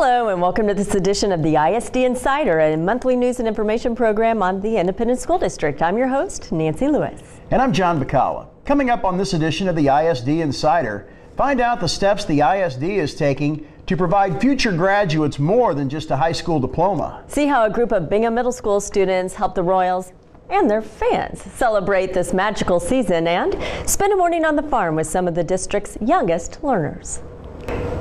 Hello and welcome to this edition of the ISD Insider, a monthly news and information program on the Independent School District. I'm your host, Nancy Lewis. And I'm John Bacala. Coming up on this edition of the ISD Insider, find out the steps the ISD is taking to provide future graduates more than just a high school diploma. See how a group of Bingham Middle School students help the Royals and their fans celebrate this magical season, and spend a morning on the farm with some of the district's youngest learners.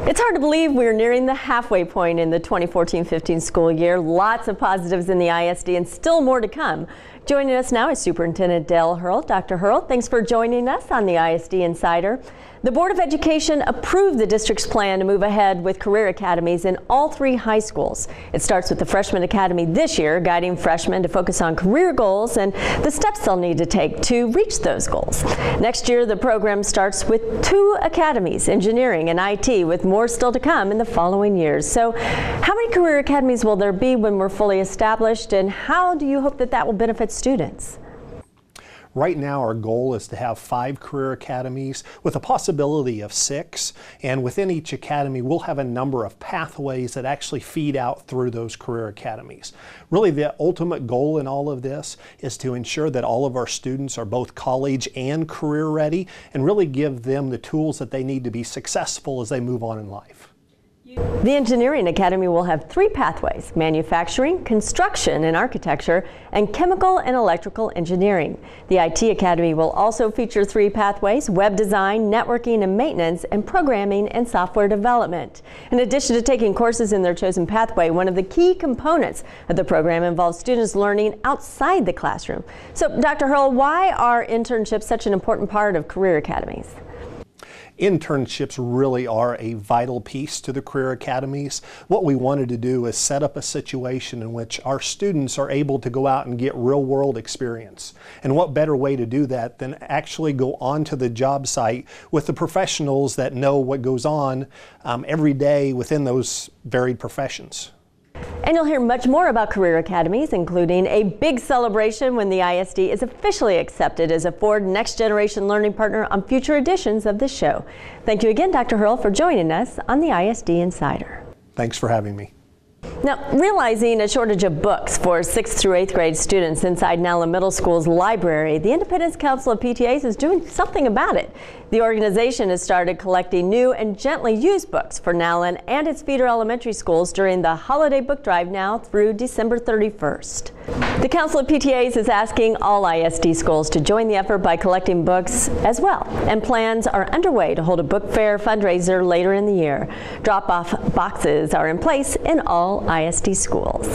It's hard to believe we're nearing the halfway point in the 2014-15 school year. Lots of positives in the ISD and still more to come. Joining us now is Superintendent Dale Hurl. Dr. Hurl, thanks for joining us on the ISD Insider. The Board of Education approved the district's plan to move ahead with career academies in all three high schools. It starts with the Freshman Academy this year, guiding freshmen to focus on career goals and the steps they'll need to take to reach those goals. Next year, the program starts with 2 academies, engineering and IT, with more still to come in the following years. So how many career academies will there be when we're fully established, and how do you hope that that will benefit students? Right now, our goal is to have 5 career academies with a possibility of 6. And within each academy, we'll have a number of pathways that actually feed out through those career academies. Really, the ultimate goal in all of this is to ensure that all of our students are both college and career ready, and really give them the tools that they need to be successful as they move on in life. The Engineering Academy will have 3 pathways: manufacturing, construction and architecture, and chemical and electrical engineering. The IT Academy will also feature 3 pathways: web design, networking and maintenance, and programming and software development. In addition to taking courses in their chosen pathway, one of the key components of the program involves students learning outside the classroom. So, Dr. Hurl, why are internships such an important part of career academies? Internships really are a vital piece to the career academies. What we wanted to do is set up a situation in which our students are able to go out and get real world experience. And what better way to do that than actually go onto the job site with the professionals that know what goes on every day within those varied professions. And you'll hear much more about career academies, including a big celebration when the ISD is officially accepted as a Ford Next Generation Learning Partner on future editions of this show. Thank you again, Dr. Hurl, for joining us on the ISD Insider. Thanks for having me. Now, realizing a shortage of books for 6th through 8th grade students inside Nowlin Middle School's library, the Independence Council of PTAs is doing something about it. The organization has started collecting new and gently used books for Nowlin and its feeder elementary schools during the holiday book drive now through December 31st. The Council of PTAs is asking all ISD schools to join the effort by collecting books as well, and plans are underway to hold a book fair fundraiser later in the year. Drop-off boxes are in place in all ISD schools.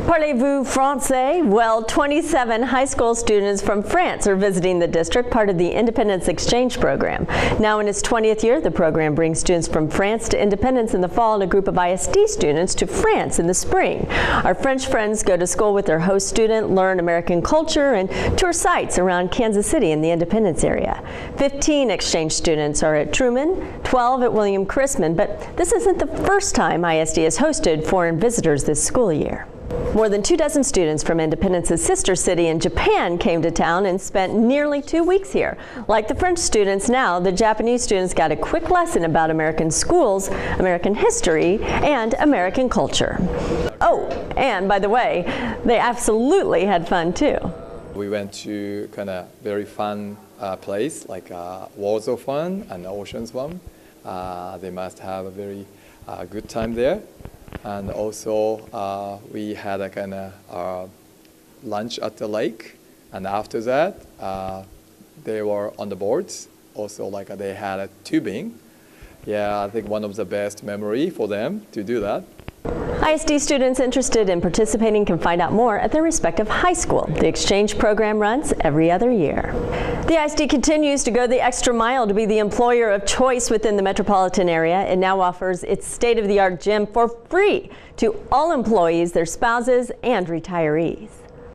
Parlez-vous français? Well, 27 high school students from France are visiting the district, part of the Independence Exchange Program. Now in its 20th year, the program brings students from France to Independence in the fall and a group of ISD students to France in the spring. Our French friends go to school with their host student, learn American culture, and tour sites around Kansas City in the Independence area. 15 exchange students are at Truman, 12 at William Chrisman, but this isn't the first time ISD has hosted foreign visitors this school year. More than 24 students from Independence's sister city in Japan came to town and spent nearly 2 weeks here. Like the French students now, the Japanese students got a quick lesson about American schools, American history, and American culture. Oh, and by the way, they absolutely had fun too. We went to kind of very fun place like Worlds of Fun and Oceans One. They must have a very good time there. And also we had a kind of lunch at the lake, and after that they were on the boards. Also, like they had a tubing. Yeah, I think one of the best memory for them to do that. ISD students interested in participating can find out more at their respective high school. The exchange program runs every other year. The ISD continues to go the extra mile to be the employer of choice within the metropolitan area. It now offers its state-of-the-art gym for free to all employees, their spouses, and retirees.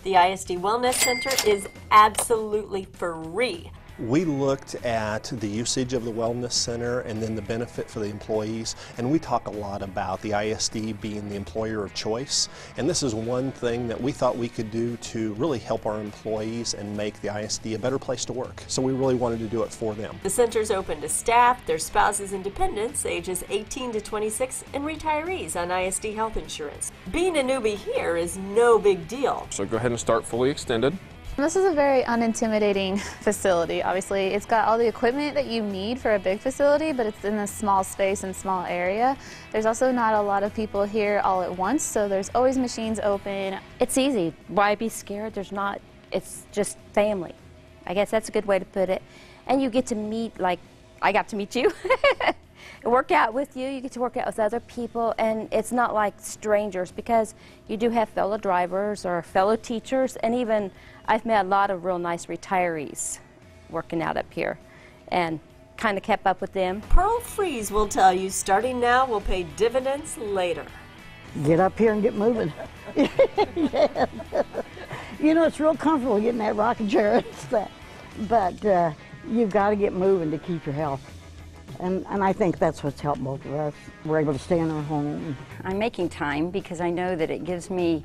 The ISD Wellness Center is absolutely free. We looked at the usage of the Wellness Center and then the benefit for the employees, and we talk a lot about the ISD being the employer of choice, and this is one thing that we thought we could do to really help our employees and make the ISD a better place to work. So we really wanted to do it for them. The center's open to staff, their spouses and dependents ages 18 to 26, and retirees on ISD health insurance. Being a newbie here is no big deal. So go ahead and start fully extended. This is a very unintimidating facility. Obviously, it's got all the equipment that you need for a big facility, but it's in a small space and small area. There's also not a lot of people here all at once, so there's always machines open. It's easy. Why be scared? It's just family. I guess that's a good way to put it. And you get to meet, like I got to meet you. Work out with you, you get to work out with other people, and it's not like strangers because you do have fellow drivers or fellow teachers, and even I've met a lot of real nice retirees working out up here and kind of kept up with them. Pearl Freeze will tell you starting now will pay dividends later. Get up here and get moving. Yeah. You know, it's real comfortable getting that rocking chair and stuff, but you've got to get moving to keep your health. And I think that's what's helped both of us. We're able to stay in our home. I'm making time because I know that it gives me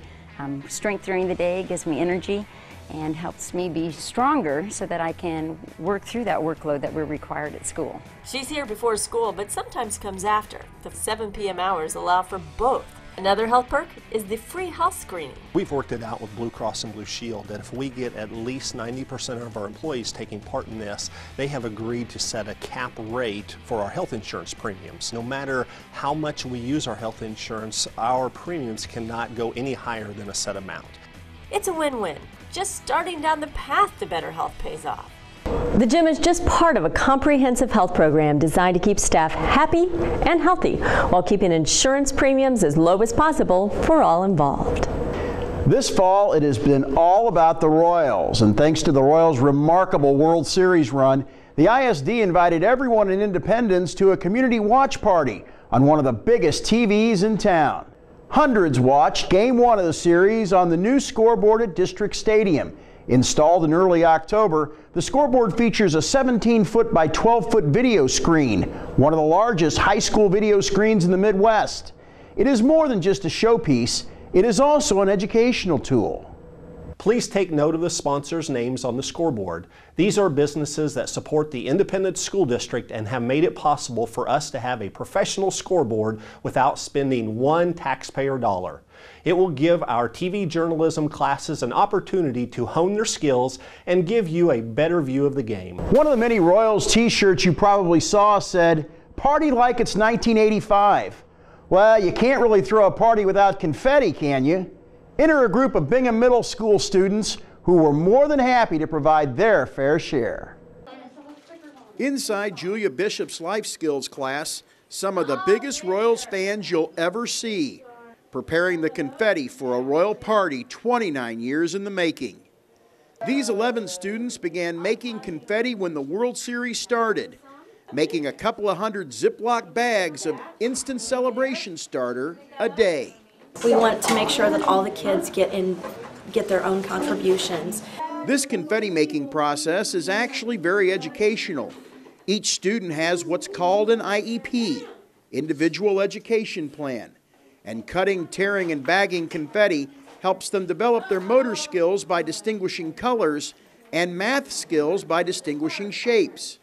strength during the day, gives me energy, and helps me be stronger so that I can work through that workload that we're required at school. She's here before school, but sometimes comes after. The 7 p.m. hours allow for both. Another health perk is the free health screening. We've worked it out with Blue Cross and Blue Shield that if we get at least 90% of our employees taking part in this, they have agreed to set a cap rate for our health insurance premiums. No matter how much we use our health insurance, our premiums cannot go any higher than a set amount. It's a win-win. Just starting down the path to better health pays off. The gym is just part of a comprehensive health program designed to keep staff happy and healthy while keeping insurance premiums as low as possible for all involved. This fall, it has been all about the Royals, and thanks to the Royals' remarkable World Series run, the ISD invited everyone in Independence to a community watch party on one of the biggest TVs in town. Hundreds watched Game 1 of the series on the new scoreboard at District Stadium. Installed in early October, the scoreboard features a 17-foot by 12-foot video screen, one of the largest high school video screens in the Midwest. It is more than just a showpiece, it is also an educational tool. Please take note of the sponsors' names on the scoreboard. These are businesses that support the Independence School District and have made it possible for us to have a professional scoreboard without spending one taxpayer dollar. It will give our TV journalism classes an opportunity to hone their skills and give you a better view of the game. One of the many Royals t-shirts you probably saw said, "Party like it's 1985. Well, you can't really throw a party without confetti, can you? Enter a group of Bingham Middle School students who were more than happy to provide their fair share. Inside Julia Bishop's life skills class, some of the biggest Royals fans you'll ever see, preparing the confetti for a Royal party 29 years in the making. These 11 students began making confetti when the World Series started, making a couple of hundred Ziploc bags of instant celebration starter a day. We want to make sure that all the kids get their own contributions. This confetti making process is actually very educational. Each student has what's called an IEP, Individual Education Plan, and cutting, tearing, and bagging confetti helps them develop their motor skills by distinguishing colors and math skills by distinguishing shapes.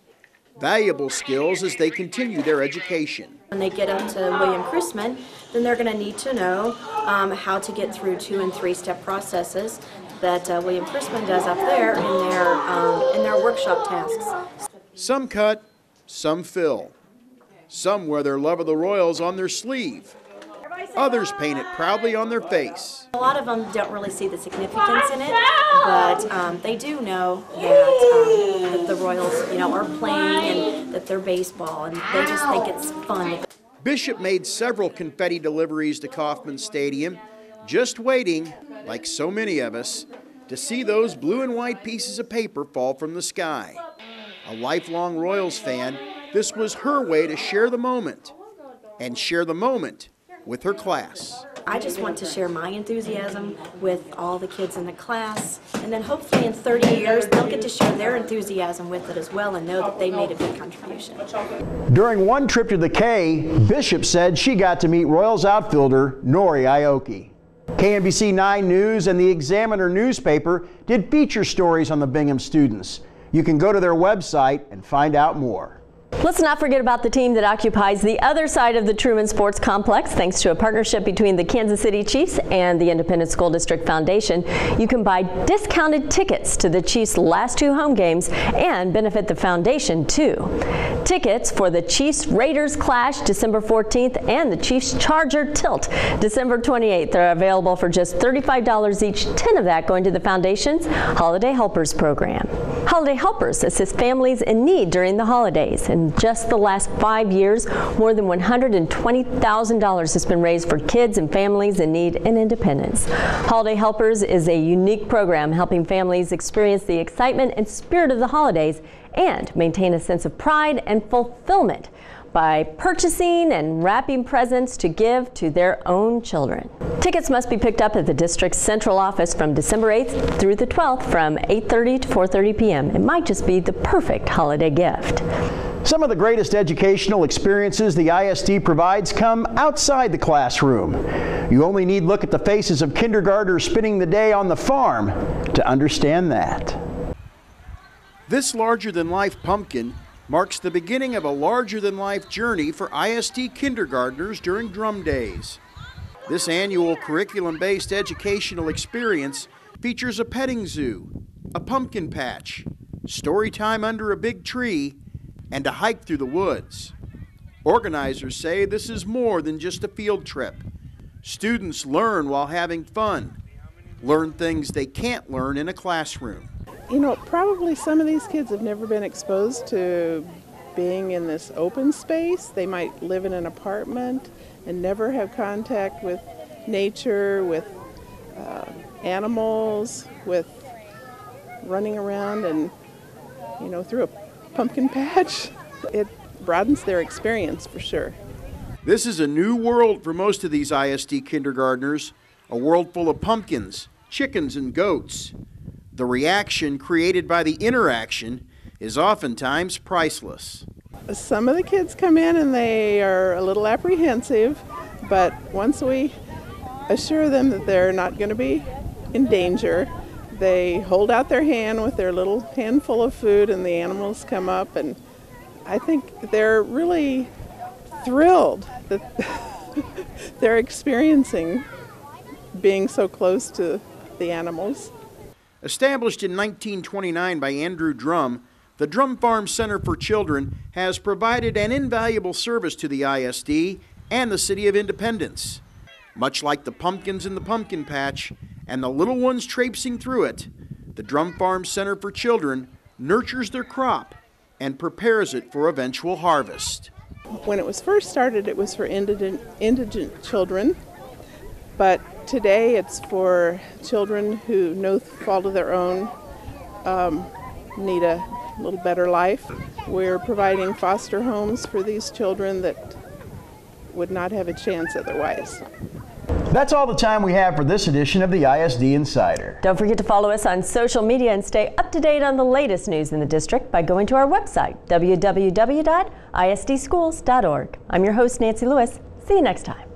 Valuable skills as they continue their education. When they get up to William Chrisman, then they're going to need to know how to get through 2- and 3-step processes that William Chrisman does up there in their workshop tasks. Some cut, some fill. Some wear their love of the Royals on their sleeve. Others paint it proudly on their face. A lot of them don't really see the significance in it, but they do know that the Royals, are playing and that they're baseball, and they just think it's fun. Bishop made several confetti deliveries to Kauffman Stadium, just waiting, like so many of us, to see those blue and white pieces of paper fall from the sky. A lifelong Royals fan, this was her way to share the moment, and share the moment with her class. I just want to share my enthusiasm with all the kids in the class, and then hopefully in 30 years they'll get to share their enthusiasm with it as well and know that they made a big contribution. During one trip to the K, Bishop said she got to meet Royals outfielder Nori Aoki. KNBC 9 News and the Examiner newspaper did feature stories on the Bingham students. You can go to their website and find out more. Let's not forget about the team that occupies the other side of the Truman Sports Complex. Thanks to a partnership between the Kansas City Chiefs and the Independent School District Foundation, you can buy discounted tickets to the Chiefs' last 2 home games and benefit the foundation too. Tickets for the Chiefs-Raiders clash December 14th and the Chiefs-Charger tilt December 28th are available for just $35 each, 10 of that going to the foundation's Holiday Helpers program. Holiday Helpers assist families in need during the holidays. In just the last 5 years, more than $120,000 has been raised for kids and families in need in Independence. Holiday Helpers is a unique program helping families experience the excitement and spirit of the holidays and maintain a sense of pride and fulfillment by purchasing and wrapping presents to give to their own children. Tickets must be picked up at the district's central office from December 8th through the 12th from 8:30 to 4:30 p.m. It might just be the perfect holiday gift. Some of the greatest educational experiences the ISD provides come outside the classroom. You only need look at the faces of kindergartners spending the day on the farm to understand that. This larger-than-life pumpkin marks the beginning of a larger-than-life journey for ISD kindergartners during Drum Days. This annual curriculum-based educational experience features a petting zoo, a pumpkin patch, story time under a big tree, and a hike through the woods. Organizers say this is more than just a field trip. Students learn while having fun, learn things they can't learn in a classroom. You know, probably some of these kids have never been exposed to being in this open space. They might live in an apartment and never have contact with nature, with animals, with running around and, you know, through a pumpkin patch. It broadens their experience for sure. This is a new world for most of these ISD kindergartners, a world full of pumpkins, chickens, and goats. The reaction created by the interaction is oftentimes priceless. Some of the kids come in and they are a little apprehensive, but once we assure them that they're not going to be in danger, they hold out their hand with their little handful of food and the animals come up, and I think they're really thrilled that they're experiencing being so close to the animals. Established in 1929 by Andrew Drum, the Drum Farm Center for Children has provided an invaluable service to the ISD and the City of Independence. Much like the pumpkins in the pumpkin patch and the little ones traipsing through it, the Drum Farm Center for Children nurtures their crop and prepares it for eventual harvest. When it was first started, it was for indigent children, but today it's for children who, no fault of their own, need a little better life. We're providing foster homes for these children that would not have a chance otherwise. That's all the time we have for this edition of the ISD Insider. Don't forget to follow us on social media and stay up to date on the latest news in the district by going to our website, www.isdschools.org. I'm your host, Nancy Lewis. See you next time.